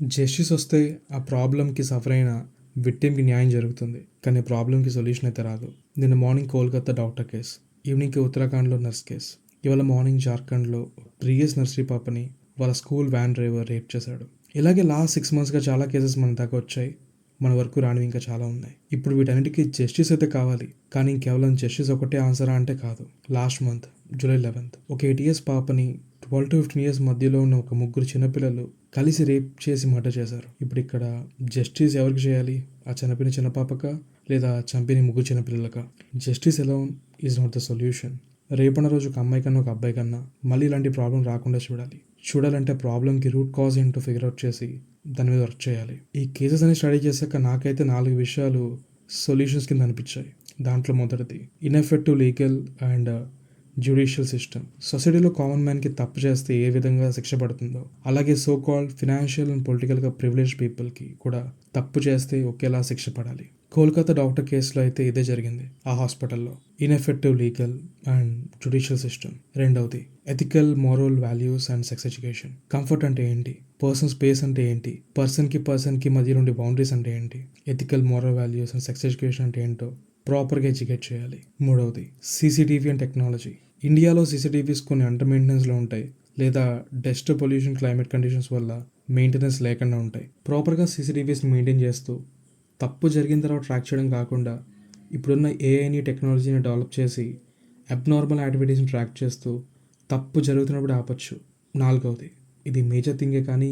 Justice వస్తే ఆ ప్రాబ్లంకి సఫర్ అయిన విక్టిమ్కి న్యాయం జరుగుతుంది, కానీ ప్రాబ్లంకి సొల్యూషన్ అయితే రాదు. నిన్న మార్నింగ్ కోల్కతా డాక్టర్ కేస్, ఈవినింగ్కి ఉత్తరాఖండ్లో నర్స్ కేస్, ఇవాళ మార్నింగ్ జార్ఖండ్లో ప్రియస్ నర్సరీ పాపని వాళ్ళ స్కూల్ వ్యాన్ డ్రైవర్ రేప్ చేశాడు. ఇలాగే లాస్ట్ 6 monthsగా చాలా కేసెస్ మన దాకా వచ్చాయి. మన వరకు రానివి ఇంకా చాలా ఉన్నాయి. ఇప్పుడు వీటన్నిటికీ జస్టిస్ అయితే కావాలి, కానీ కేవలం జస్టిస్ ఒకటే ఆన్సరా అంటే కాదు. లాస్ట్ మంత్ July 11th ఒక 8 years పాపని 12 to 15 years మధ్యలో ఉన్న ఒక ముగ్గురు చిన్నపిల్లలు కలిసి రేప్ చేసి మర్డర్ చేశారు. ఇప్పుడు ఇక్కడ జస్టిస్ ఎవరికి చేయాలి? ఆ చనిపోయిన చిన్న పాపక, లేదా చంపిన ముగ్గురు చిన్నపిల్లలక? Justice alone is not the solution. రేపన్న రోజు ఒక అమ్మాయి కన్నా ఒక అబ్బాయి కన్నా మళ్ళీ ఇలాంటి ప్రాబ్లం రాకుండా చూడాలంటే ప్రాబ్లంకి రూట్ కాజ్ ఏంటో ఫిగర్ అవుట్ చేసి దాని మీద వర్క్ చేయాలి. ఈ కేసెస్ అన్ని స్టడీ చేశాక నాకైతే 4 విషయాలు సొల్యూషన్స్ కింద అనిపించాయి. దాంట్లో మొదటిది ineffective legal and judicial system. సొసైటీలో కామన్ మ్యాన్కి తప్పు చేస్తే ఏ విధంగా శిక్ష పడుతుందో, అలాగే సో కాల్డ్ ఫినాన్షియల్ అండ్ పొలిటికల్గా ప్రివిలేజ్ పీపుల్కి కూడా తప్పు చేస్తే ఒకేలా శిక్ష పడాలి. కోల్కతా డాక్టర్ కేసులో అయితే ఇదే జరిగింది. ఆ హాస్పిటల్లో ineffective legal and judicial system. రెండవది ethical, moral values and sex education. Comfort అంటే ఏంటి? పర్సన్ స్పేస్ అంటే ఏంటి? పర్సన్కి మధ్య నుండి బౌండరీస్ అంటే ఏంటి? Ethical, moral values and sex education అంటే ఏంటో ప్రాపర్గా ఎడ్యుకేట్ చేయాలి. మూడవది సీసీటీవీ అండ్ టెక్నాలజీ. ఇండియాలో సీసీటీవీస్ కొన్ని అండర్ మెయింటెనెన్స్లో ఉంటాయి, లేదా డస్ట్, పొల్యూషన్, క్లైమేట్ కండిషన్స్ వల్ల మెయింటెనెన్స్ లేకుండా ఉంటాయి. ప్రాపర్గా సీసీటీవీస్ని మెయింటైన్ చేస్తూ తప్పు జరిగిన తర్వాత ట్రాక్ చేయడం కాకుండా ఇప్పుడున్న ఏఐని, టెక్నాలజీని డెవలప్ చేసి అబ్నార్మల్ యాక్టివిటీస్ని ట్రాక్ చేస్తూ తప్పు జరుగుతున్నప్పుడు ఆపచ్చు. నాలుగవది, ఇది మేజర్ థింగే కానీ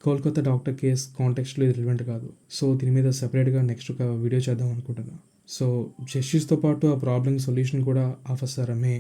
కోల్కతా డాక్టర్ కేస్ కాంటెక్స్ట్లో ఇది రిలవెంట్ కాదు. సో దీని మీద సెపరేట్గా నెక్స్ట్ ఒక వీడియో చేద్దాం అనుకుంటున్నాను. సో జస్టిస్తో పాటు ఆ ప్రాబ్లమ్ సొల్యూషన్ కూడా ఆఫర్ సారమే.